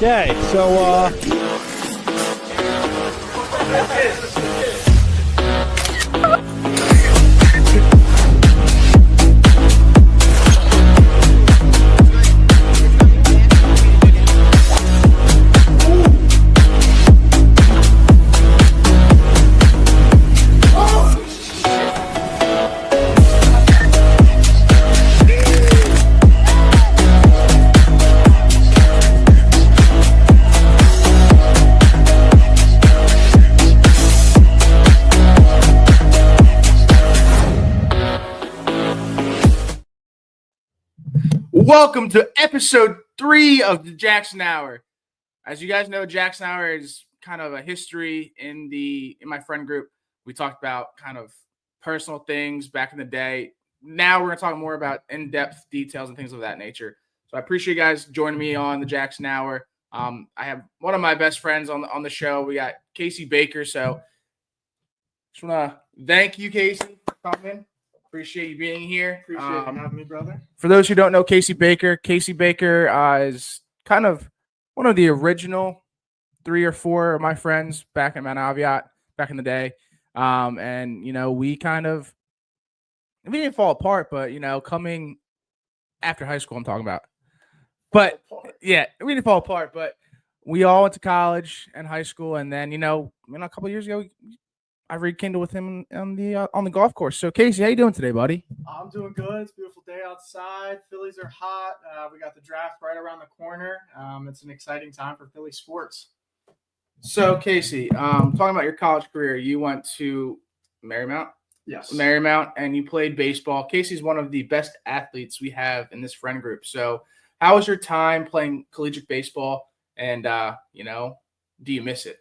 Okay, so welcome to episode 3 of the Jackson Hour. As you guys know, Jackson Hour is kind of a history in my friend group. We talked about kind of personal things back in the day. Now we're going to talk more about in-depth details and things of that nature. So I appreciate you guys joining me on the Jackson Hour. I have one of my best friends on the show. We got Casey Baker. So just want to thank you, Casey, for coming. Appreciate you being here. Appreciate you having me, brother. For those who don't know Casey Baker is kind of one of the original 3 or 4 of my friends back at Mount Aviat back in the day. And, you know, we didn't fall apart, but, you know, coming after high school, I'm talking about. But, yeah, we didn't fall apart, but we all went to college and high school. And then, a couple of years ago, I rekindled with him on the golf course. So, Casey, how you doing today, buddy? I'm doing good. It's a beautiful day outside. Phillies are hot. We got the draft right around the corner. It's an exciting time for Philly sports. So, Casey, talking about your college career, you went to Marymount? Yes. Marymount, and you played baseball. Casey's one of the best athletes we have in this friend group. So, how was your time playing collegiate baseball? And, do you miss it?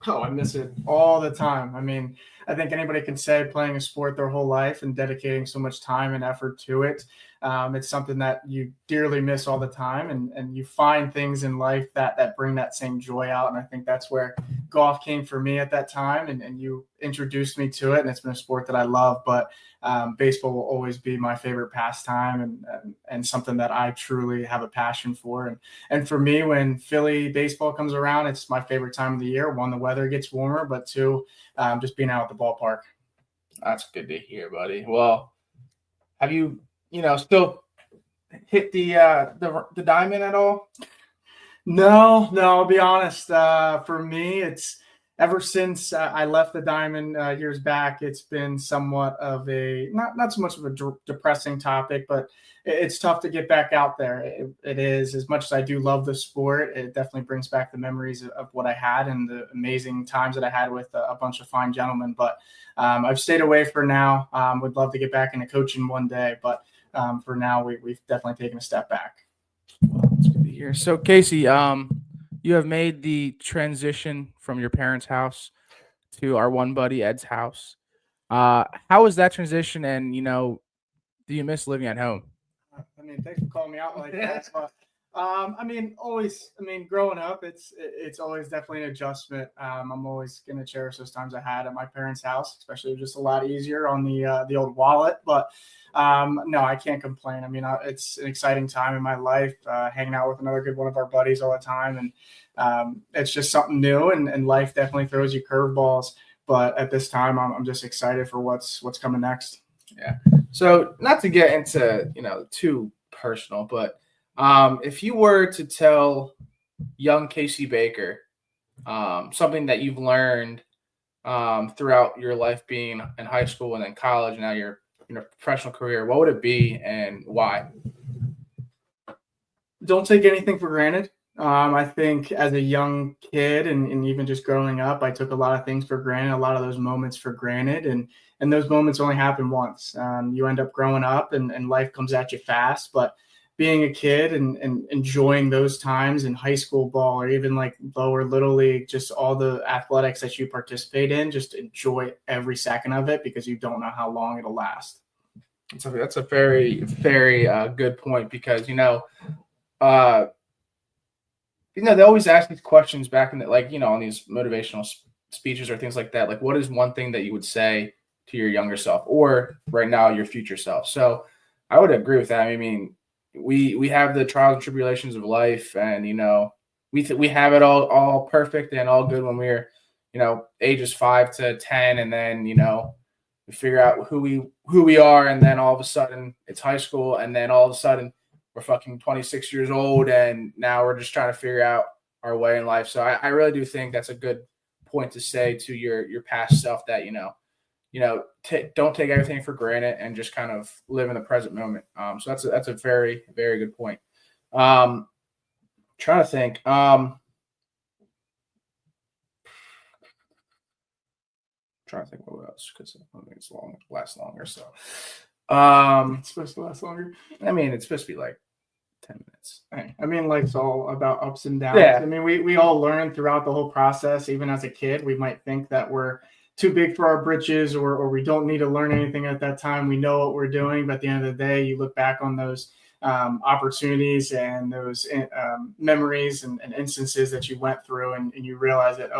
Oh, I miss it all the time. I mean, I think anybody can say playing a sport their whole life and dedicating so much time and effort to it. It's something that you dearly miss all the time, and you find things in life that bring that same joy out. And I think that's where golf came for me at that time, and you introduced me to it, and it's been a sport that I love. But baseball will always be my favorite pastime and something that I truly have a passion for. And for me, when Philly baseball comes around, it's my favorite time of the year. 1, the weather gets warmer, but 2, just being out at the ballpark. That's good to hear, buddy. Well, have you, still hit the diamond at all? No, I'll be honest. For me, it's ever since I left the diamond years back, it's been somewhat of a not so much of a depressing topic, but it's tough to get back out there. It is, as much as I do love the sport, it definitely brings back the memories of what I had and the amazing times that I had with a bunch of fine gentlemen. But I've stayed away for now. Would love to get back into coaching one day, but for now, we've definitely taken a step back. It's good to hear. So, Casey, you have made the transition from your parents' house to our one buddy Ed's house. How was that transition? And do you miss living at home? I mean, thanks for calling me out like that. But, growing up, it's always definitely an adjustment. I'm always going to cherish those times I had at my parents' house, especially just a lot easier on the old wallet. But no, I can't complain. I mean, it's an exciting time in my life, hanging out with another good one of our buddies all the time. And it's just something new, and life definitely throws you curveballs. But at this time, I'm just excited for what's coming next. Yeah. So not to get into, too personal, but if you were to tell young Casey Baker something that you've learned throughout your life being in high school and then college, and now your professional career, what would it be and why? Don't take anything for granted. I think as a young kid and even just growing up, I took a lot of things for granted, a lot of those moments for granted. And those moments only happen once. You end up growing up and life comes at you fast. But being a kid and enjoying those times in high school ball or even like lower little league, just all the athletics that you participate in, just enjoy every second of it because you don't know how long it'll last. That's a very, very good point because, they always ask these questions back in on these motivational speeches or things like that. Like, what is one thing that you would say to your younger self or right now your future self? So I would agree with that. I mean, we have the trials and tribulations of life and, we have it all perfect and all good when we're, ages 5 to 10, and then we figure out who we are, and then all of a sudden it's high school, and then all of a sudden we're fucking 26 years old, and now we're just trying to figure out our way in life. So I really do think that's a good point to say to your past self that don't take everything for granted and just kind of live in the present moment. So that's a very, very good point. Trying to think. Trying to think what else, because I think it's lasts longer. So It's supposed to last longer. I mean, it's supposed to be like 10 minutes. I mean, life's all about ups and downs. Yeah. I mean, we all learn throughout the whole process. Even as a kid, we might think that we're too big for our britches, or we don't need to learn anything at that time. We know what we're doing, but at the end of the day, you look back on those opportunities and those memories and instances that you went through, and you realize that,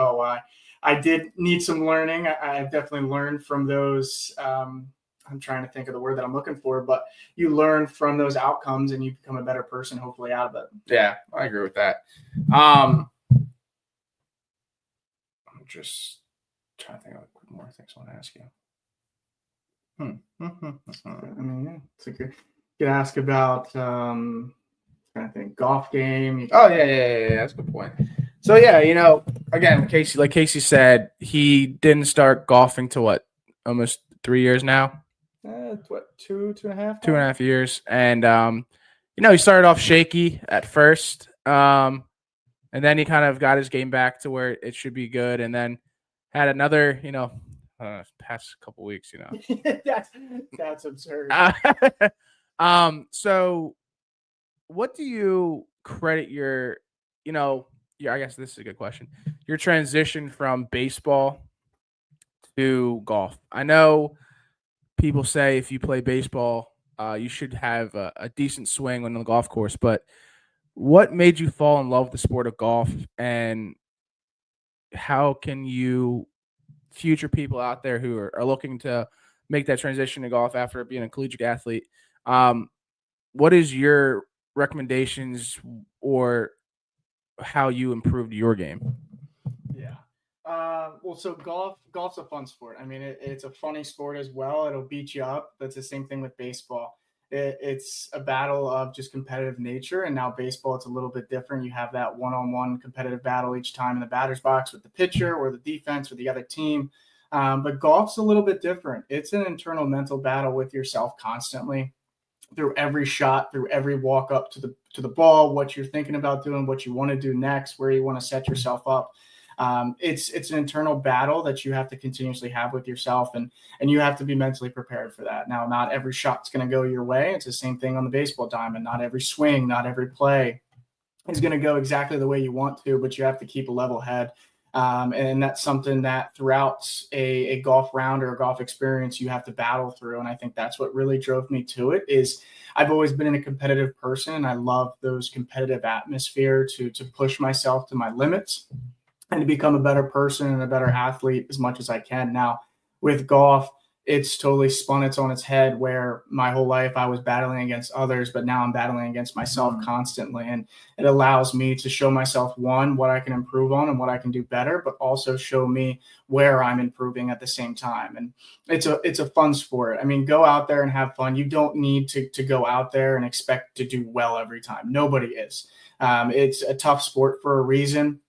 I did need some learning. I definitely learned from those. I'm trying to think of the word that I'm looking for, but you learn from those outcomes and you become a better person, hopefully, out of it. Yeah, I agree with that. I'm just trying to think of more things I want to ask you. I mean, yeah, it's a good. You could ask about, trying to think, golf game. Oh yeah, that's a good point. So yeah, again, like Casey said, he didn't start golfing till what, almost 3 years now. What, two and a half? 2.5 years, and he started off shaky at first, and then he kind of got his game back to where it should be good, and then had another, past couple weeks, That's absurd. So what do you credit your, I guess this is a good question, your transition from baseball to golf? I know people say if you play baseball, you should have a decent swing on the golf course, but what made you fall in love with the sport of golf, and how can you future people out there who are looking to make that transition to golf after being a collegiate athlete? What is your recommendations or how you improved your game? Yeah. Well, so golf's a fun sport. I mean, it's a funny sport as well. It'll beat you up. That's the same thing with baseball. It's a battle of just competitive nature. And now baseball, it's a little bit different. You have that one-on-one competitive battle each time in the batter's box with the pitcher or the defense or the other team. But golf's a little bit different. It's an internal mental battle with yourself constantly, through every shot, through every walk up to the ball, what you're thinking about doing, what you want to do next, where you want to set yourself up. It's an internal battle that you have to continuously have with yourself, and you have to be mentally prepared for that. Now, not every shot's going to go your way. It's the same thing on the baseball diamond. Not every swing, not every play is going to go exactly the way you want to, but you have to keep a level head. And that's something that throughout a golf round or a golf experience, you have to battle through. And I think that's what really drove me to it. Is I've always been a competitive person, and I love those competitive atmosphere to push myself to my limits and to become a better person and a better athlete as much as I can. Now, with golf, it's totally spun it on its head, where my whole life I was battling against others, but now I'm battling against myself constantly. And it allows me to show myself, one, what I can improve on and what I can do better, but also show me where I'm improving at the same time. And it's a fun sport. I mean, go out there and have fun. You don't need to go out there and expect to do well every time. Nobody is. It's a tough sport for a reason.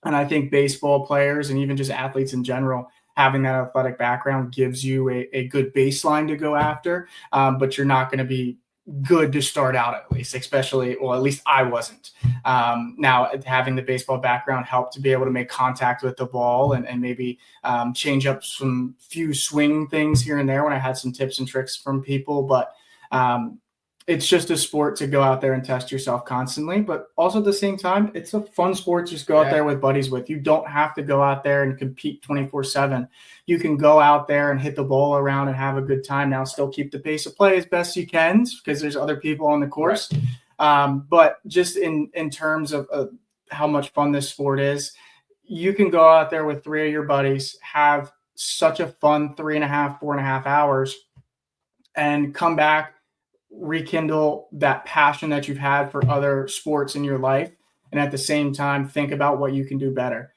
And I think baseball players and even just athletes in general, having that athletic background gives you a good baseline to go after, but you're not going to be good to start out, at least, especially, well, at least I wasn't. Now, having the baseball background helped to be able to make contact with the ball and maybe change up some few swing things here and there when I had some tips and tricks from people. But it's just a sport to go out there and test yourself constantly, but also at the same time, it's a fun sport to just go out there with buddies with. You don't have to go out there and compete 24/7. You can go out there and hit the ball around and have a good time. Now, still keep the pace of play as best you can, because there's other people on the course. Right. But just in terms of how much fun this sport is, you can go out there with 3 of your buddies, have such a fun 3.5, 4.5 hours, and come back, rekindle that passion that you've had for other sports in your life, and at the same time think about what you can do better.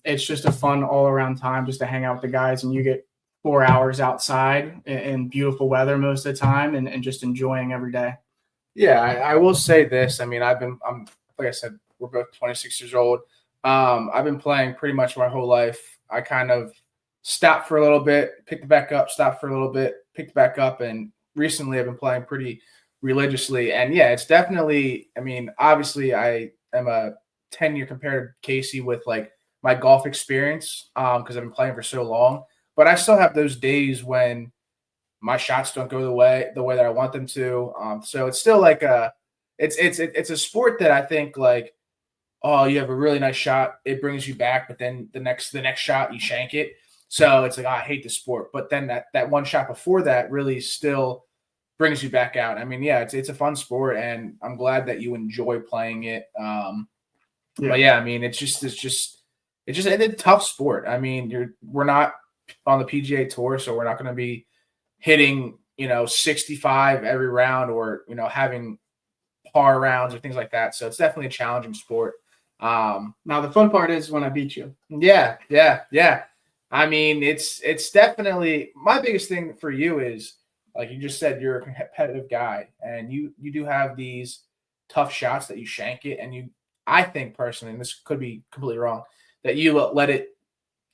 It's just a fun all around time just to hang out with the guys, and you get 4 hours outside in beautiful weather most of the time, and just enjoying every day. Yeah, I will say this. I mean, I'm like I said, we're both 26 years old. I've been playing pretty much my whole life. I kind of stopped for a little bit, picked it back up, stopped for a little bit, picked it back up, and recently I've been playing pretty religiously. And yeah, it's definitely, I mean, obviously I am a 10-year compared to Casey with like my golf experience because I've been playing for so long. But I still have those days when my shots don't go the way that I want them to. So it's still like it's a sport that I think like, oh, you have a really nice shot, it brings you back, but then the next shot you shank it. So it's like, oh, I hate the sport. But then that one shot before that really still brings you back out. I mean, yeah, it's a fun sport, and I'm glad that you enjoy playing it. But yeah, I mean, it's a tough sport. I mean, we're not on the PGA Tour, so we're not going to be hitting 65 every round, or having par rounds or things like that. So it's definitely a challenging sport. Now the fun part is when I beat you. Yeah. I mean, it's definitely my biggest thing for you is, like you just said, you're a competitive guy, and you do have these tough shots that you shank it, and I think personally, and this could be completely wrong, that you let it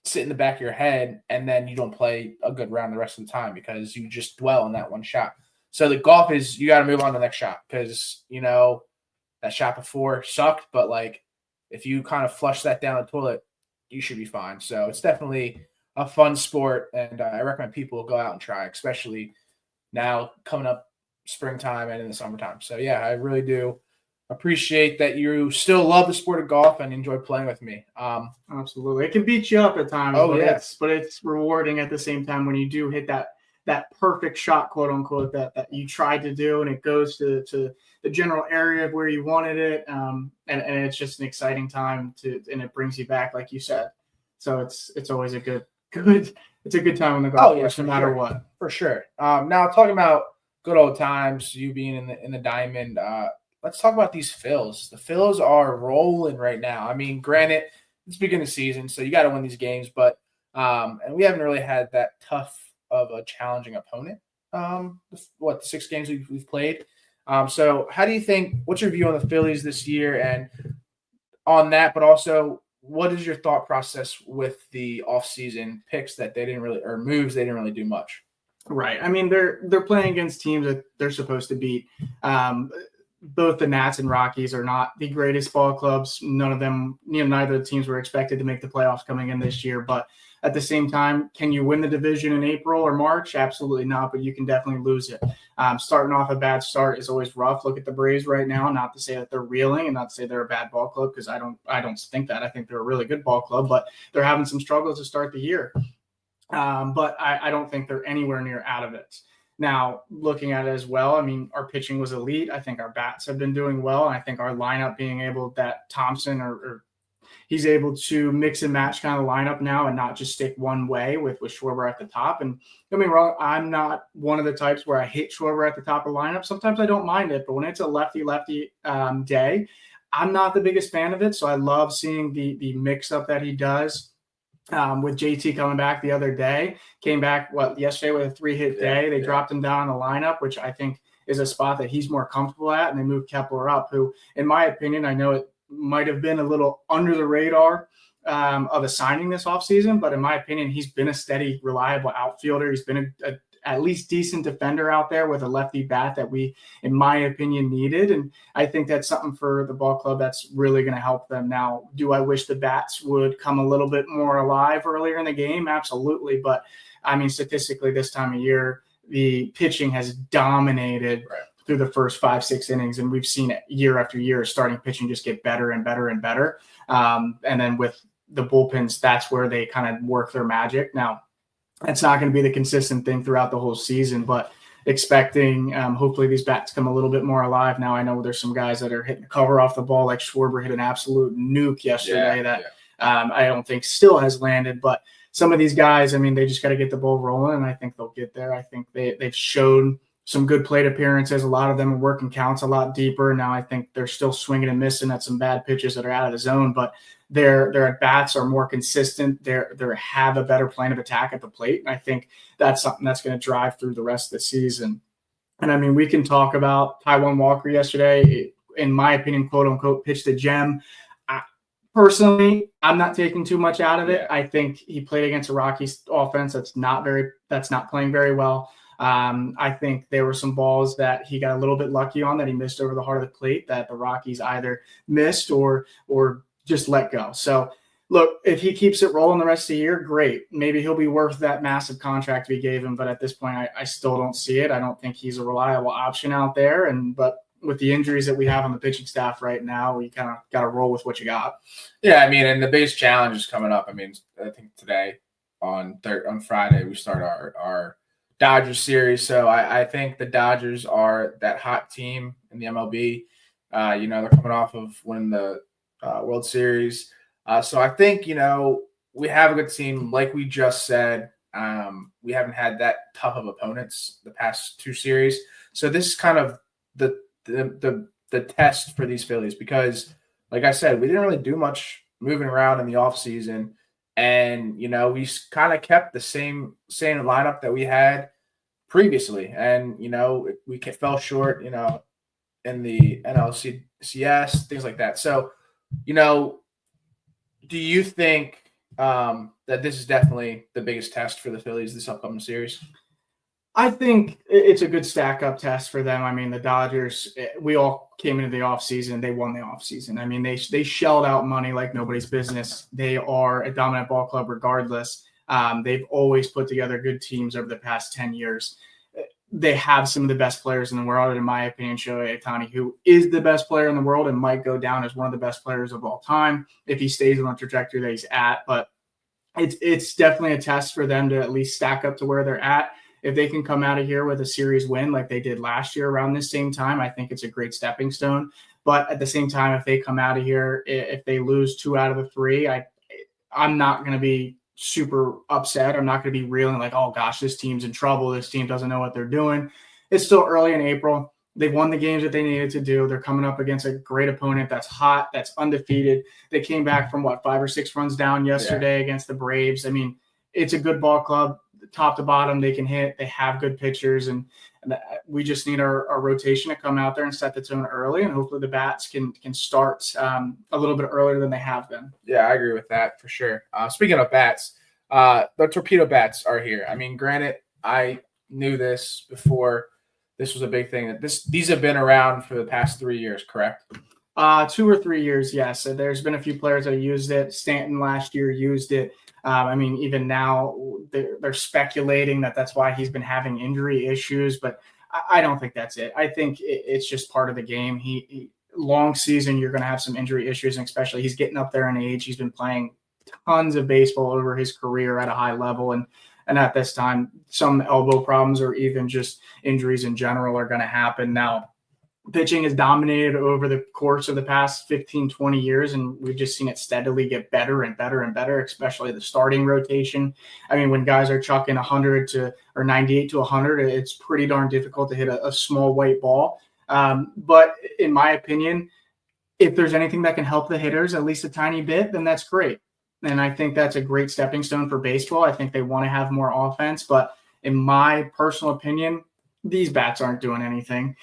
sit in the back of your head, and then you don't play a good round the rest of the time because you just dwell on that one shot. So the golf is, you got to move on to the next shot because that shot before sucked, but like if you kind of flush that down the toilet, you should be fine. So it's definitely a fun sport, and I recommend people go out and try, especially now coming up springtime and in the summertime. So yeah, I really do appreciate that you still love the sport of golf and enjoy playing with me. Absolutely. It can beat you up at times, but it's rewarding at the same time when you do hit that perfect shot, quote unquote, that you tried to do, and it goes to the general area of where you wanted it. And it's just an exciting time and it brings you back, like you said. So it's always a good it's a good time on the golf course, no matter what. For sure. Now talking about good old times, you being in the diamond, let's talk about these Phils. The Phils are rolling right now. I mean, granted, it's beginning of the season, so you got to win these games, but and we haven't really had that tough of a challenging opponent. The 6 games we've played. So how do you think? What's your view on the Phillies this year, and on that, but also what is your thought process with the offseason picks that they didn't really, or moves they didn't really do much? Right. I mean, they're playing against teams that they're supposed to beat. Both the Nats and Rockies are not the greatest ball clubs. None of them, neither of the teams were expected to make the playoffs coming in this year. But at the same time, can you win the division in April or March? Absolutely not, but you can definitely lose it. Starting off a bad start is always rough. Look at the Braves right now, not to say that they're reeling and not to say they're a bad ball club, because I don't think that. I think they're a really good ball club, but they're having some struggles to start the year. But I don't think they're anywhere near out of it. Now, looking at it as well, I mean, our pitching was elite. I think our bats have been doing well. And I think our lineup being able that Thompson or he's able to mix and match kind of lineup now and not just stick one way with Schwarber at the top. And don't get me wrong, I'm not one of the types where I hate Schwarber at the top of the lineup. Sometimes I don't mind it, but when it's a lefty day, I'm not the biggest fan of it. So I love seeing the mix up that he does. With JT coming back the other day, came back yesterday with a 3-hit day. They dropped him down in the lineup, which I think is a spot that he's more comfortable at, and they moved Kepler up, who, in my opinion, I know it might have been a little under the radar of a signing this offseason, but in my opinion, he's been a steady, reliable outfielder. He's been a at least decent defender out there with a lefty bat that we, in my opinion, needed. And I think that's something for the ball club that's really going to help them. Now, do I wish the bats would come a little bit more alive earlier in the game? Absolutely. But I mean, statistically, this time of year, the pitching has dominated through the first 5-6 innings. And we've seen it year after year, starting pitching just get better and better and better. And then with the bullpens, that's where they kind of work their magic. Now, that's not going to be the consistent thing throughout the whole season, but expecting hopefully these bats come a little bit more alive. Now, I know there's some guys that are hitting the cover off the ball, like Schwarber hit an absolute nuke yesterday I don't think still has landed. But some of these guys, I mean, they just got to get the ball rolling, and I think they'll get there. I think they've shown some good plate appearances. A lot of them are working counts a lot deeper. Now I think they're still swinging and missing at some bad pitches that are out of the zone, but their at bats are more consistent. They have a better plan of attack at the plate, and I think that's something that's going to drive through the rest of the season. And I mean, we can talk about Taijuan Walker yesterday. In my opinion, quote unquote, pitched a gem. Personally, I'm not taking too much out of it. I think he played against a Rockies offense that's not playing very well. I think there were some balls that he got a little bit lucky on that he missed over the heart of the plate that the Rockies either missed or just let go. So look, if he keeps it rolling the rest of the year, great. Maybe he'll be worth that massive contract we gave him. But at this point, I still don't see it. I don't think he's a reliable option out there. But with the injuries that we have on the pitching staff right now, we kind of got to roll with what you got. Yeah, I mean, and the base challenge is coming up. I mean, I think today on Friday we start our Dodgers series. So I think the Dodgers are that hot team in the MLB. They're coming off of winning the World Series. So I think, we have a good team. Like we just said, we haven't had that tough of opponents the past two series. So this is kind of the test for these Phillies because, like I said, we didn't really do much moving around in the offseason. And, we kind of kept the same lineup that we had previously. And, we fell short, in the NLCS, things like that. So, do you think that this is definitely the biggest test for the Phillies this upcoming series? I think it's a good stack-up test for them. I mean, the Dodgers, we all came into the offseason. They won the offseason. I mean, they shelled out money like nobody's business. They are a dominant ball club regardless. They've always put together good teams over the past 10 years. They have some of the best players in the world, in my opinion. Shohei Ohtani, who is the best player in the world and might go down as one of the best players of all time if he stays on the trajectory that he's at. But it's definitely a test for them to at least stack up to where they're at. If they can come out of here with a series win like they did last year around this same time, I think it's a great stepping stone. But at the same time, if they come out of here, if they lose 2 out of the 3, I'm not going to be super upset. I'm not going to be reeling like, oh gosh, this team's in trouble. This team doesn't know what they're doing. It's still early in April. They've won the games that they needed to do. They're coming up against a great opponent that's hot, that's undefeated. They came back from 5 or 6 runs down yesterday against the Braves. I mean, it's a good ball club. Top to bottom, they can hit. They have good pitchers, and we just need our rotation to come out there and set the tone early, and hopefully the bats can start a little bit earlier than they have been. Yeah, I agree with that for sure. Speaking of bats, the Torpedo bats are here. I mean, granted, I knew this before this was a big thing. These have been around for the past 3 years, correct? 2 or 3 years, yes. So there's been a few players that have used it. Stanton last year used it. I mean, even now they're speculating that that's why he's been having injury issues, but I don't think that's it. I think it's just part of the game. He long season, you're going to have some injury issues, and especially he's getting up there in age. He's been playing tons of baseball over his career at a high level, and at this time, some elbow problems or even just injuries in general are going to happen. Now, pitching has dominated over the course of the past 15, 20 years, and we've just seen it steadily get better and better and better, especially the starting rotation. I mean, when guys are chucking 100 or 98 to 100, it's pretty darn difficult to hit a small white ball. But in my opinion, if there's anything that can help the hitters at least a tiny bit, then that's great. And I think that's a great stepping stone for baseball. I think they want to have more offense, but in my personal opinion, these bats aren't doing anything.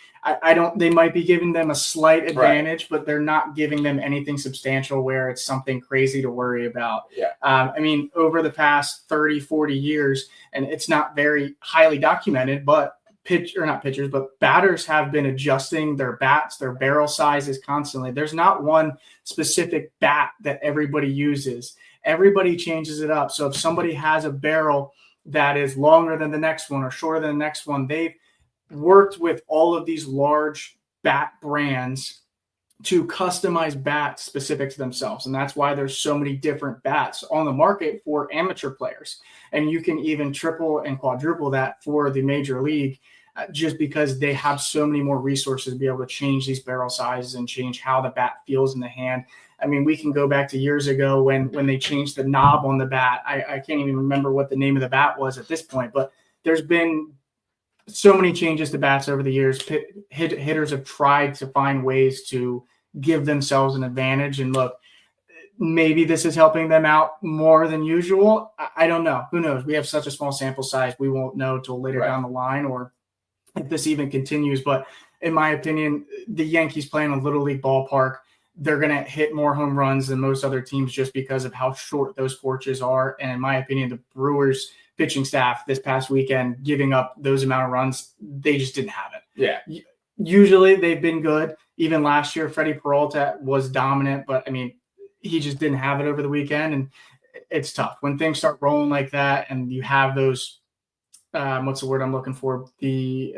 They might be giving them a slight advantage, right, but they're not giving them anything substantial where it's something crazy to worry about. Yeah. I mean, over the past 30, 40 years, and it's not very highly documented, but batters have been adjusting their bats, their barrel sizes constantly. There's not one specific bat that everybody uses. Everybody changes it up. So if somebody has a barrel that is longer than the next one or shorter than the next one, they've worked with all of these large bat brands to customize bats specific to themselves. And that's why there's so many different bats on the market for amateur players. And you can even triple and quadruple that for the major league, just because they have so many more resources to be able to change these barrel sizes and change how the bat feels in the hand. I mean, we can go back to years ago when they changed the knob on the bat. I can't even remember what the name of the bat was at this point, but there's been so many changes to bats over the years. Hitters have tried to find ways to give themselves an advantage. And look, maybe this is helping them out more than usual. I don't know. Who knows? We have such a small sample size. We won't know till later down the line or if this even continues. But in my opinion, the Yankees play in a Little League ballpark. They're going to hit more home runs than most other teams just because of how short those porches are. And in my opinion, the Brewers pitching staff this past weekend giving up those amount of runs, they just didn't have it. Yeah. Usually they've been good. Even last year, Freddie Peralta was dominant, but I mean, he just didn't have it over the weekend. And it's tough when things start rolling like that and you have those what's the word I'm looking for? The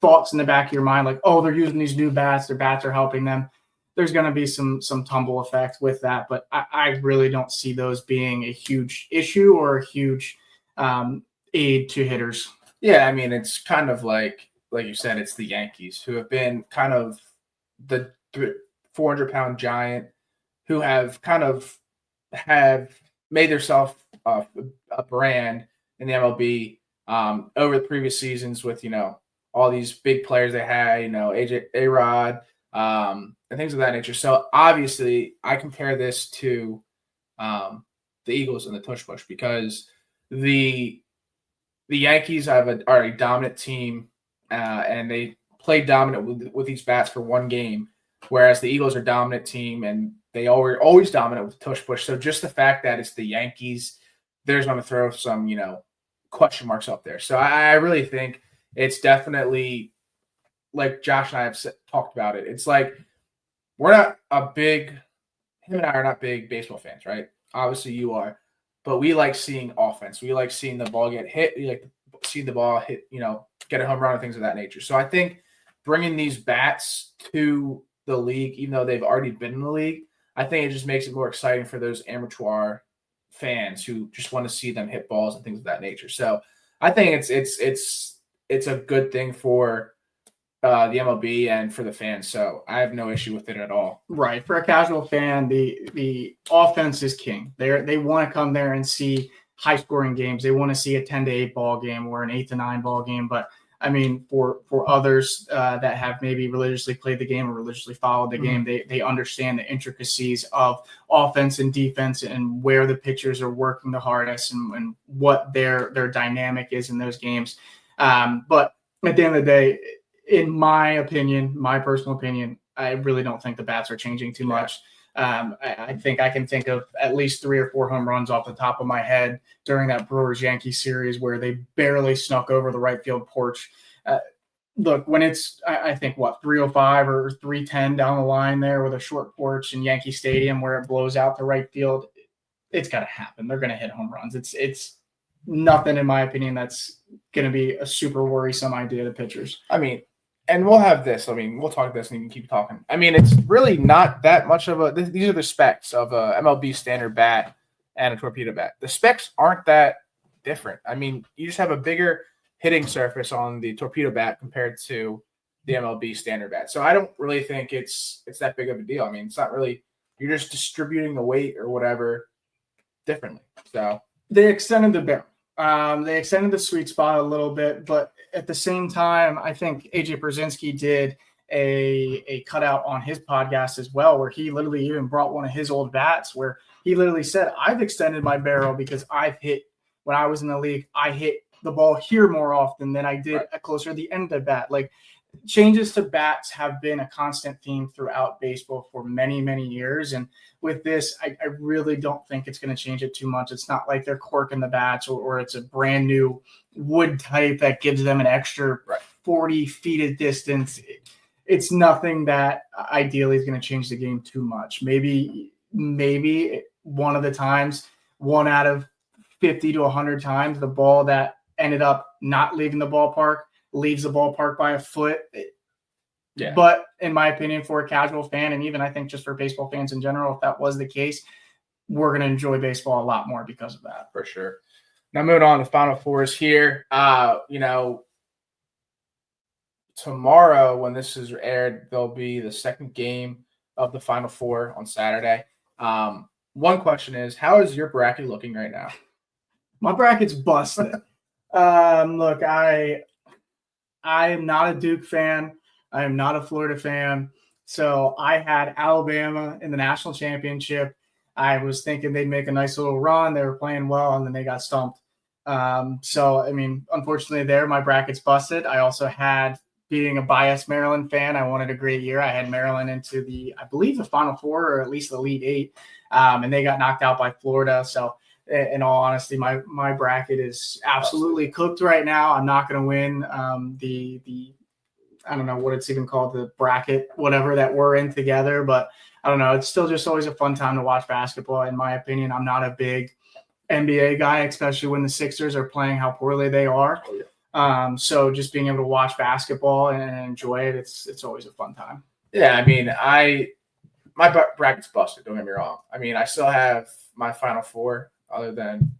thoughts in the back of your mind, like, oh, they're using these new bats. Their bats are helping them. There's going to be some tumble effect with that, but I really don't see those being a huge issue or a huge aid to hitters. Yeah, I mean, it's kind of like you said, it's the Yankees who have been kind of the 400-pound giant who have made themselves a brand in the MLB over the previous seasons with, all these big players they had, AJ, A-Rod, and things of that nature. So obviously I compare this to the Eagles and the tush push because the Yankees are a dominant team and they play dominant with these bats for one game, whereas the Eagles are a dominant team and they are always dominant with the tush push. So just the fact that it's the Yankees, there's going to throw some, question marks up there. So I really think it's definitely, like Josh and I have talked about it. It's like him and I are not big baseball fans, right? Obviously you are, but we like seeing offense. We like seeing the ball get hit. We like to see the ball hit, get a home run and things of that nature. So I think bringing these bats to the league, even though they've already been in the league, I think it just makes it more exciting for those amateur fans who just want to see them hit balls and things of that nature. So I think it's a good thing for the MLB and for the fans. So I have no issue with it at all. Right. For a casual fan, the offense is king. They want to come there and see high scoring games. They want to see a 10-8 ball game or an 8-9 ball game. But I mean, for others that have maybe religiously played the game or religiously followed the game, they understand the intricacies of offense and defense and where the pitchers are working the hardest and what their dynamic is in those games. But at the end of the day, in my personal opinion, I really don't think the bats are changing too much. I think I can think of at least 3 or 4 home runs off the top of my head during that Brewers-Yankees series where they barely snuck over the right field porch. Look, when it's, I think, 305 or 310 down the line there with a short porch in Yankee Stadium where it blows out to right field, it's got to happen. They're going to hit home runs. It's nothing, in my opinion, that's going to be a super worrisome idea to pitchers. I mean, and we'll have this. I mean, we'll talk this and you can keep talking. I mean, it's really not that much of these are the specs of a MLB standard bat and a torpedo bat. The specs aren't that different. I mean, you just have a bigger hitting surface on the torpedo bat compared to the MLB standard bat. So I don't really think it's that big of a deal. I mean, it's not really, you're just distributing the weight or whatever differently. So they extended the barrel. They extended the sweet spot a little bit, but at the same time, I think AJ Brzezinski did a cutout on his podcast as well, where he literally even brought one of his old bats where he literally said, I've extended my barrel because I've hit, when I was in the league, I hit the ball here more often than I did closer to the end of the bat. Like, changes to bats have been a constant theme throughout baseball for many, many years. And with this, I really don't think it's going to change it too much. It's not like they're corking the bats or it's a brand new wood type that gives them an extra 40 feet of distance. It's nothing that ideally is going to change the game too much. Maybe one of the times, 1 out of 50 to 100 times, the ball that ended up not leaving the ballpark leaves the ballpark by a foot. Yeah. But in my opinion, for a casual fan, and even I think just for baseball fans in general, if that was the case, we're going to enjoy baseball a lot more because of that. For sure. Now moving on to Final Fours here. Tomorrow when this is aired, there'll be the second game of the Final Four on Saturday. One question is, how is your bracket looking right now? My bracket's busted. Look, I am not a Duke fan. I am not a Florida fan. So I had Alabama in the national championship. I was thinking they'd make a nice little run. They were playing well, and then they got stumped. So, I mean, unfortunately there, my bracket's busted. I also had, being a biased Maryland fan, I wanted a great year. I had Maryland into I believe the Final Four, or at least the Elite Eight, and they got knocked out by Florida. So, in all honesty, my bracket is absolutely cooked right now. I'm not going to win the I don't know what it's even called, the bracket, whatever that we're in together. But I don't know. It's still just always a fun time to watch basketball. In my opinion, I'm not a big NBA guy, especially when the Sixers are playing how poorly they are. So just being able to watch basketball and enjoy it, it's always a fun time. Yeah, I mean, my bracket's busted. Don't get me wrong. I mean, I still have my Final Four, other than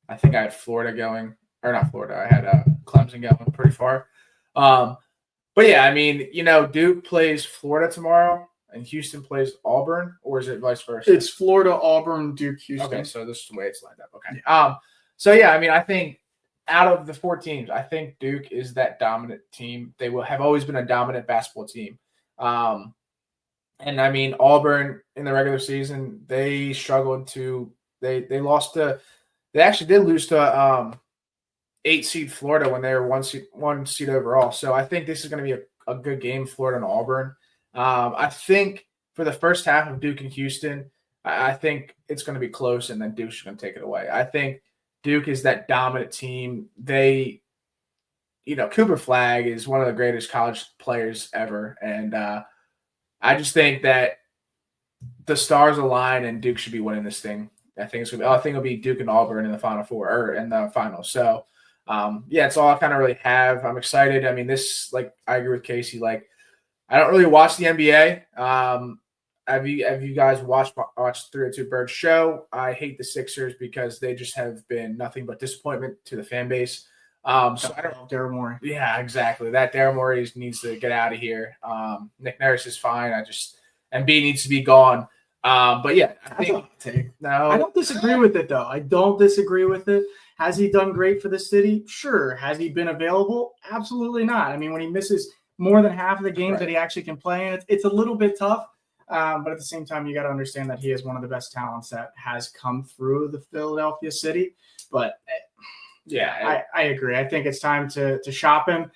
I think I had Florida going, or not Florida. I had Clemson going pretty far. But yeah, I mean, Duke plays Florida tomorrow, and Houston plays Auburn, or is it vice versa? It's Florida, Auburn, Duke, Houston. Okay, so this is the way it's lined up. Okay. So yeah, I mean, I think out of the 4 teams, I think Duke is that dominant team. They will have always been a dominant basketball team. And I mean, Auburn in the regular season, they struggled to they lost to they actually did lose to 8 seed Florida when they were 1 seed overall. So I think this is going to be a good game, Florida and Auburn. I think for the first half of Duke and Houston, I think it's going to be close, and then Duke's going to take it away. I think Duke is that dominant team. Cooper Flagg is one of the greatest college players ever, and I just think that the stars align, and Duke should be winning this thing. I think it'll be Duke and Auburn in the Final Four, or in the finals. So, it's all I kind of really have. I'm excited. I mean, I agree with Casey. I don't really watch the NBA. Have you guys watched 302 Birds show? I hate the Sixers because they just have been nothing but disappointment to the fan base. So I don't know. Daryl Morey. Yeah, exactly. That Daryl Morey needs to get out of here. Nick Nurse is fine. Embiid needs to be gone. But yeah, I don't disagree with it, though. I don't disagree with it. Has he done great for the city? Sure. Has he been available? Absolutely not. I mean, when he misses more than half of the games that he actually can play in, it's a little bit tough. But at the same time, you got to understand that he is one of the best talents that has come through the Philadelphia city. But yeah, I agree. I think it's time to shop him.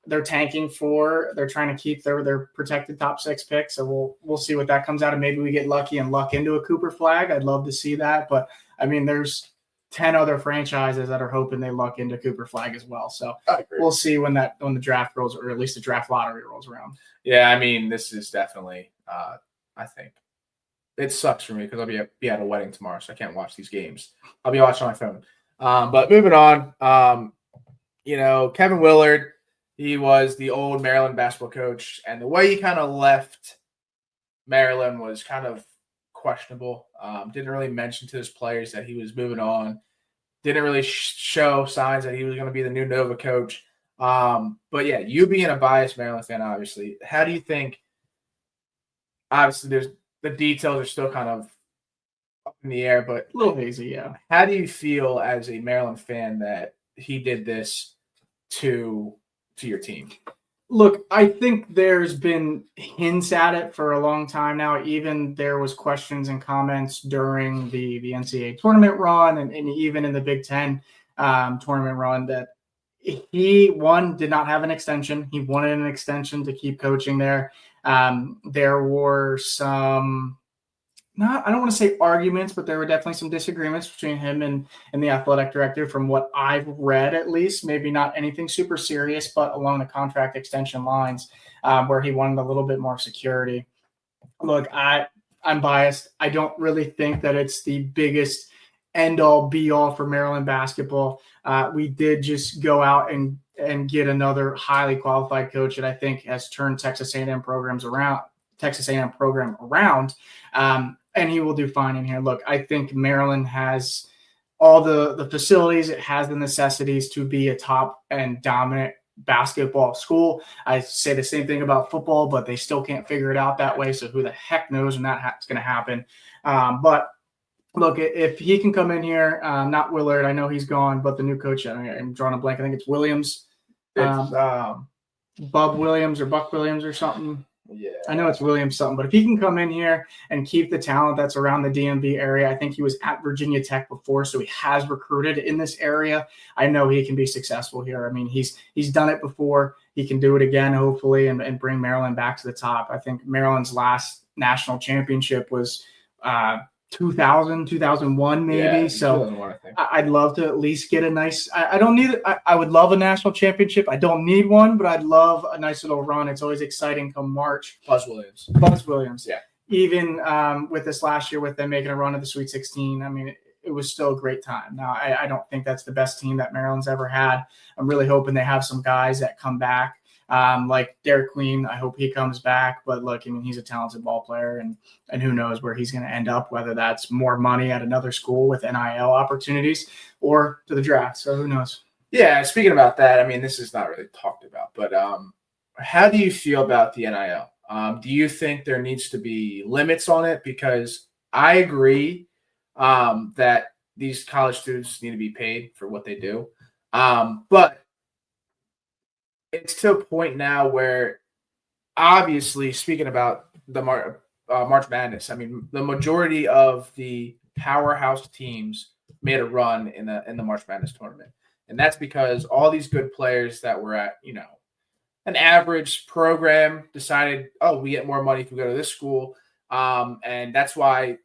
They're tanking they're trying to keep their protected top 6 picks. So we'll see what that comes out of. Maybe we get lucky and luck into a Cooper Flagg. I'd love to see that. But I mean, there's 10 other franchises that are hoping they luck into Cooper Flagg as well. So we'll see when the draft rolls, or at least the draft lottery rolls around. Yeah, I mean, this is definitely I think it sucks for me because I'll be at a wedding tomorrow, so I can't watch these games. I'll be watching on my phone. But moving on, Kevin Willard, he was the old Maryland basketball coach, and the way he kind of left Maryland was kind of questionable. Didn't really mention to his players that he was moving on. Didn't really show signs that he was going to be the new Nova coach. But yeah, you being a biased Maryland fan, obviously, how do you think? Obviously, the details are still kind of up in the air, but a little hazy. Yeah. How do you feel as a Maryland fan that he did this to your team? Look, I think there's been hints at it for a long time now. Even there was questions and comments during the NCAA tournament run, and even in the Big Ten tournament run, that he, did not have an extension. He wanted an extension to keep coaching there. There were some, I don't want to say arguments, but there were definitely some disagreements between him and the athletic director, from what I've read, at least. Maybe not anything super serious, but along the contract extension lines, where he wanted a little bit more security. Look, I'm biased. I don't really think that it's the biggest end-all, be-all for Maryland basketball. We did just go out and get another highly qualified coach that I think has turned Texas A&M program around. And he will do fine in here. Look, I think Maryland has all the facilities. It has the necessities to be a top and dominant basketball school. I say the same thing about football, but they still can't figure it out that way. So who the heck knows when that's going to happen? But look, if he can come in here, not Willard, I know he's gone, but the new coach, I'm drawing a blank. I think it's Williams. Bub Williams or Buck Williams or something. Yeah. I know it's Williams something, but if he can come in here and keep the talent that's around the DMV area, I think he was at Virginia Tech before, so he has recruited in this area. I know he can be successful here. I mean, he's done it before. He can do it again, hopefully, and bring Maryland back to the top. I think Maryland's last national championship was 2000, 2001 maybe. Yeah, so 2001, I think. I'd love to at least get a nice – I don't need it. I would love a national championship. I don't need one, but I'd love a nice little run. It's always exciting come March. Buzz Williams. Yeah. Even with this last year with them making a run of the Sweet 16, I mean, it was still a great time. Now, I don't think that's the best team that Maryland's ever had. I'm really hoping they have some guys that come back. Like Derek Queen, I hope he comes back. But look, I mean, he's a talented ball player, and who knows where he's going to end up, whether that's more money at another school with NIL opportunities or to the draft. So who knows? Yeah, speaking about that, I mean, this is not really talked about, but how do you feel about the NIL? Do you think there needs to be limits on it? Because I agree that these college students need to be paid for what they do. But it's to a point now where, obviously, speaking about the March Madness, I mean, the majority of the powerhouse teams made a run in the March Madness tournament. And that's because all these good players that were at, an average program decided, oh, we get more money if we go to this school. And that's why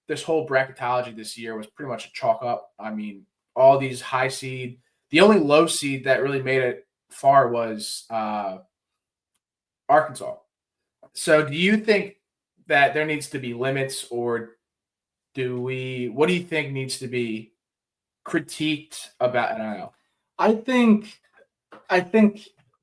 this whole bracketology this year was pretty much a chalk up. I mean, all these high seed, the only low seed that really made it far was Arkansas. So do you think that there needs to be limits, or what do you think needs to be critiqued about NIL? I think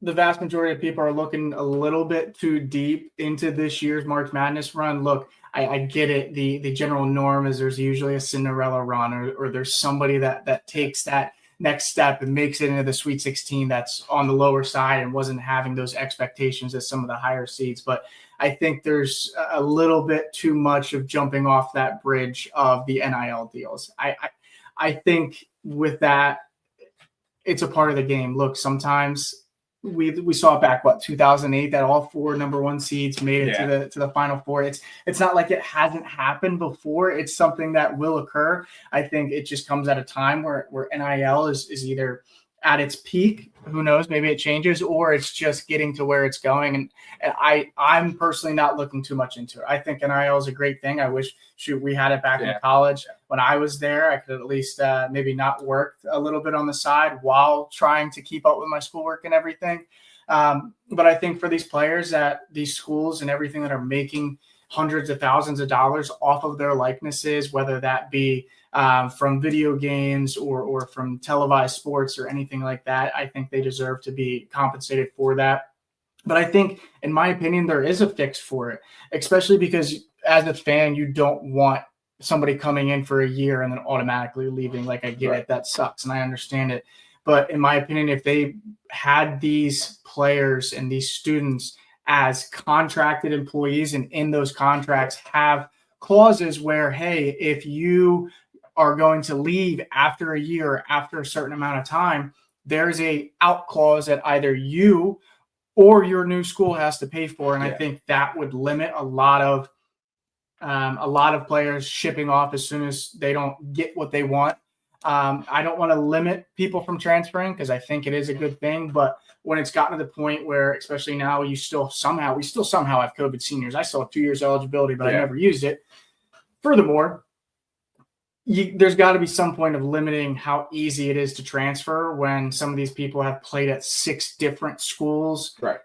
the vast majority of people are looking a little bit too deep into this year's March Madness run. Look, I get it. The general norm is there's usually a Cinderella run, or there's somebody that takes that next step and makes it into the Sweet 16 that's on the lower side and wasn't having those expectations as some of the higher seeds. But I think there's a little bit too much of jumping off that bridge of the NIL deals. I think with that, it's a part of the game. Look, sometimes we saw it back 2008 that all four number one seeds made it to the Final Four. It's not like it hasn't happened before. It's something that will occur. I think it just comes at a time where NIL is either at its peak, who knows, maybe it changes, or it's just getting to where it's going. And I'm personally not looking too much into it. I think NIL is a great thing. I wish we had it back in college. When I was there, I could at least maybe not work a little bit on the side while trying to keep up with my schoolwork and everything. But I think for these players at these schools and everything that are making hundreds of thousands of dollars off of their likenesses, whether that be from video games or from televised sports or anything like that, I think they deserve to be compensated for that. But I think, in my opinion, there is a fix for it, especially because as a fan, you don't want somebody coming in for a year and then automatically leaving. Like, I get it. That sucks. And I understand it. But in my opinion, if they had these players and these students as contracted employees, and in those contracts have clauses where, hey, if you are going to leave after a year, after a certain amount of time, there's a out clause that either you or your new school has to pay for. And I think that would limit a lot of players shipping off as soon as they don't get what they want. I don't want to limit people from transferring because I think it is a good thing. But when it's gotten to the point where, especially now, we still somehow have COVID seniors. I still have 2 years eligibility, but I never used it. Furthermore, there's got to be some point of limiting how easy it is to transfer when some of these people have played at 6 different schools. Right.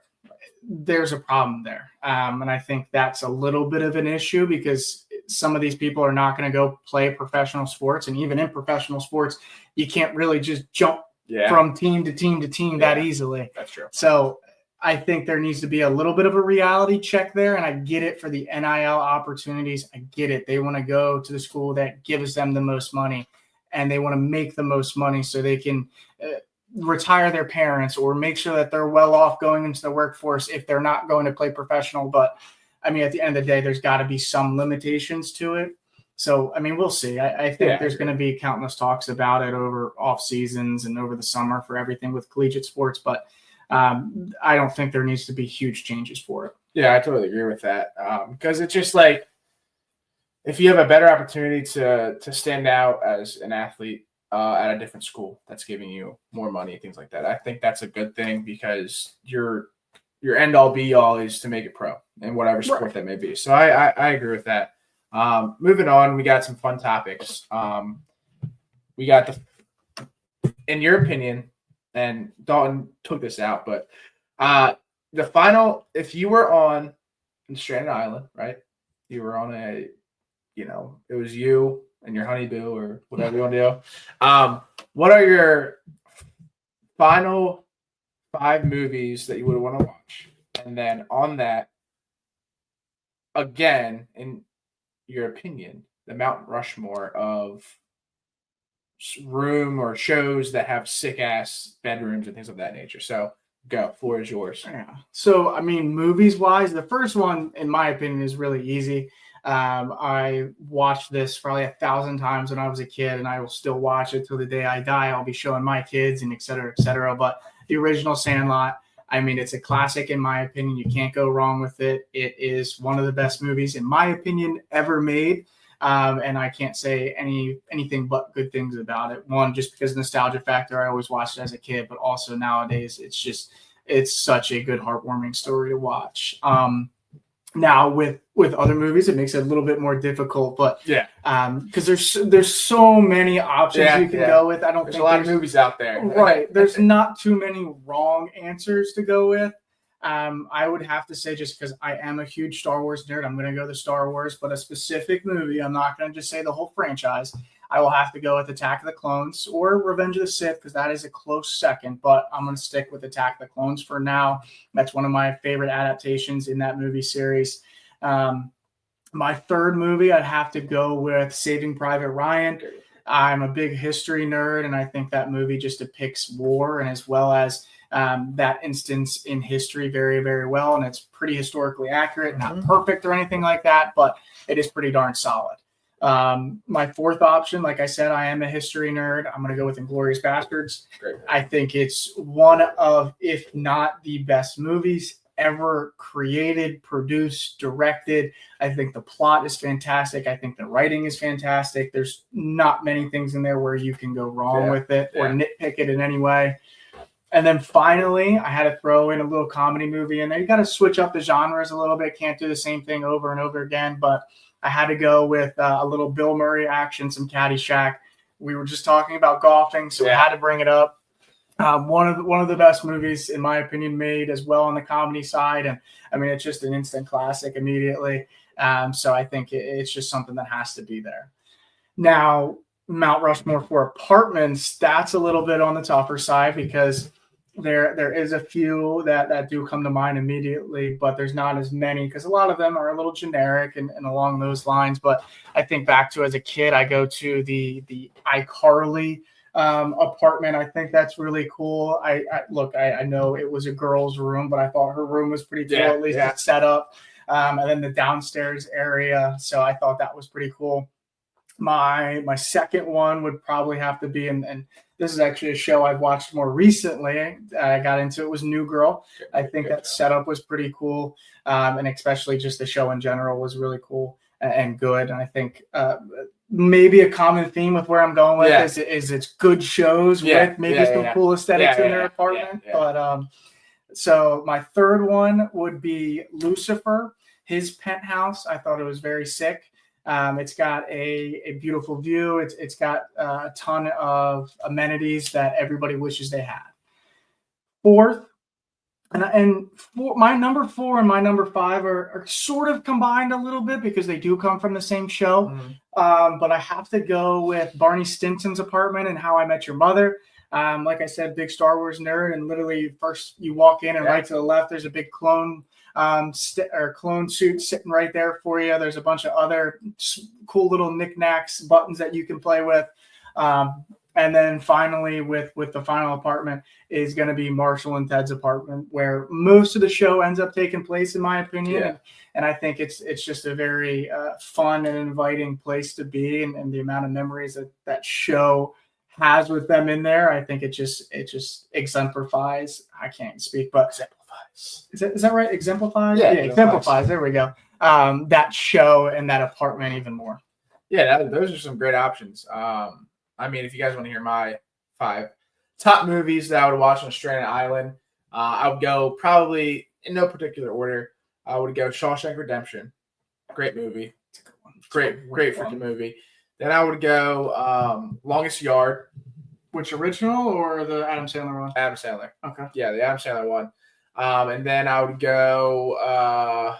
There's a problem there. And I think that's a little bit of an issue because some of these people are not going to go play professional sports. And even in professional sports, you can't really just jump from team to team to team that easily. That's true. So I think there needs to be a little bit of a reality check there. And I get it for the NIL opportunities. I get it. They want to go to the school that gives them the most money, and they want to make the most money so they can retire their parents or make sure that they're well off going into the workforce if they're not going to play professional. But I mean, at the end of the day, there's got to be some limitations to it. So, I mean, we'll see. I think there's going to be countless talks about it over off seasons and over the summer for everything with collegiate sports. But I don't think there needs to be huge changes for it. Yeah, I totally agree with that. Because it's just like, if you have a better opportunity to stand out as an athlete at a different school that's giving you more money, things like that, I think that's a good thing, because your end all be all is to make it pro in whatever sport that may be. So I agree with that. Moving on, we got some fun topics. We got in your opinion, and Dalton took this out, but the final, if you were on Stranded Island, right? You were on a, it was you and your honeyboo or whatever you want to do. What are your final 5 movies that you would want to watch? And then on that, again, in your opinion, the Mount Rushmore of room or shows that have sick ass bedrooms and things of that nature. So go, floor is yours. Yeah. So I mean, movies wise, the first one, in my opinion, is really easy. I watched this probably 1,000 times when I was a kid, and I will still watch it till the day I die. I'll be showing my kids and et cetera, et cetera. But the original Sandlot, I mean, it's a classic in my opinion. You can't go wrong with it. It is one of the best movies, in my opinion, ever made. And I can't say anything but good things about it. One, just because of the nostalgia factor, I always watched it as a kid, but also nowadays, it's such a good, heartwarming story to watch. Now with other movies, it makes it a little bit more difficult, but because there's so many options you can go with. There's a lot of movies out there, right? There's not too many wrong answers to go with. I would have to say, just because I am a huge Star Wars nerd, I'm going to go to Star Wars, but a specific movie. I'm not going to just say the whole franchise. I will have to go with Attack of the Clones or Revenge of the Sith, because that is a close second, but I'm going to stick with Attack of the Clones for now. That's one of my favorite adaptations in that movie series. My third movie, I'd have to go with Saving Private Ryan. I'm a big history nerd, and I think that movie just depicts war, and as well as that instance in history very, very well. And it's pretty historically accurate, not perfect or anything like that, but it is pretty darn solid. My fourth option, like I said, I am a history nerd. I'm going to go with Inglourious Bastards. Great. I think it's one of, if not the best movies ever created, produced, directed. I think the plot is fantastic. I think the writing is fantastic. There's not many things in there where you can go wrong with it or nitpick it in any way. And then finally, I had to throw in a little comedy movie in there. You got to switch up the genres a little bit. Can't do the same thing over and over again. But I had to go with a little Bill Murray action, some Caddyshack. We were just talking about golfing, so I had to bring it up. One of the best movies, in my opinion, made as well on the comedy side. And I mean, it's just an instant classic immediately. So I think it's just something that has to be there. Now, Mount Rushmore for apartments, that's a little bit on the tougher side, because there is a few that do come to mind immediately, but there's not as many, because a lot of them are a little generic and along those lines. But I think back to, as a kid, I go to the iCarly apartment. I think that's really cool. I know it was a girl's room, but I thought her room was pretty cool, at least it's set up. And then the downstairs area, so I thought that was pretty cool. My second one would probably have to be, and this is actually a show I've watched more recently. I got into it, was New Girl. I think that setup was pretty cool, and especially just the show in general was really cool and good. And I think maybe a common theme with where I'm going with is it's good shows with maybe some cool aesthetics in their apartment. But so my third one would be Lucifer, his penthouse. I thought it was very sick. It's got a beautiful view. It's got a ton of amenities that everybody wishes they had. Fourth, my number 4 and my number 5 are sort of combined a little bit, because they do come from the same show. But I have to go with Barney Stinson's apartment and How I Met Your Mother. Like I said, big Star Wars nerd, and literally first you walk in and right to the left, there's a big clone suit sitting right there for you. There's a bunch of other cool little knickknacks, buttons that you can play with. And then finally, with the final apartment is going to be Marshall and Ted's apartment, where most of the show ends up taking place, in my opinion. And I think it's just a very fun and inviting place to be, and the amount of memories that show has with them in there, I think it just exemplifies. I can't speak, but Exemplifies. Is that right? Exemplifies? Yeah, exemplifies. There we go. That show and that apartment even more. Yeah, those are some great options. I mean, if you guys want to hear my 5 top movies that I would watch on a stranded island, I would go probably in no particular order. I would go Shawshank Redemption. Great movie. Great freaking movie. Then I would go Longest Yard. Which, original or the Adam Sandler one? Adam Sandler. Okay. Yeah, the Adam Sandler one. And then I would go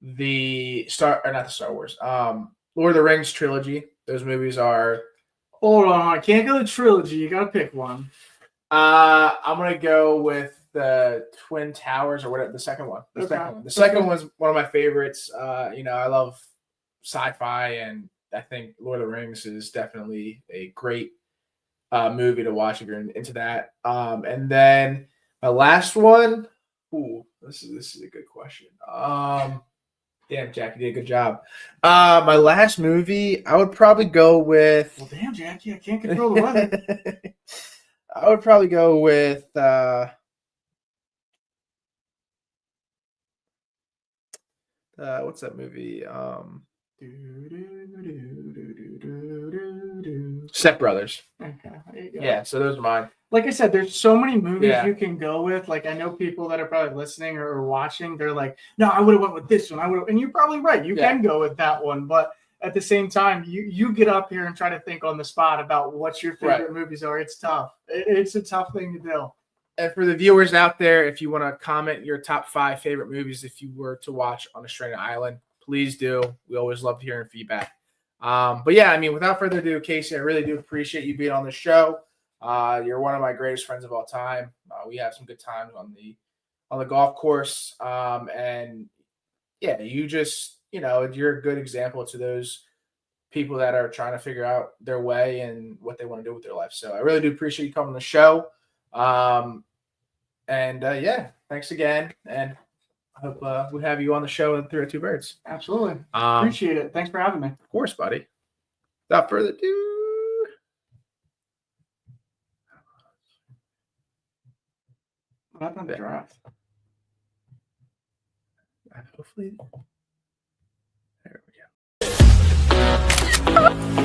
not the Star Wars. Lord of the Rings trilogy. Those movies are. Hold on, I can't go the trilogy. You gotta pick one. I'm gonna go with the Twin Towers or whatever. The second one. The second one was one of my favorites. I love sci-fi, and I think Lord of the Rings is definitely a great movie to watch if you're into that. And then my last one. Ooh, this is a good question. Damn, Jack, you did a good job. My last movie, I would probably go with. Well, damn, Jackie, I can't control the weather. I would probably go with. What's that movie? Step Brothers. Okay. Yeah, so those are mine. Like I said, there's so many movies you can go with. Like, I know people that are probably listening or watching, they're like, no, I would have went with this one. And you're probably right. You can go with that one. But at the same time, you get up here and try to think on the spot about what your favorite movies are. It's tough. It's a tough thing to do. And for the viewers out there, if you want to comment your top 5 favorite movies if you were to watch on a stranded island, please do. We always love hearing feedback. But yeah, I mean, without further ado, Casey, I really do appreciate you being on the show. You're one of my greatest friends of all time. We have some good times on the golf course. And yeah, you just, you're a good example to those people that are trying to figure out their way and what they want to do with their life. So I really do appreciate you coming on the show. Yeah, thanks again. And I hope we have you on the show in 302 Birds. Absolutely. Appreciate it. Thanks for having me. Of course, buddy. Without further ado. What happened to the draft? Hopefully. There we go.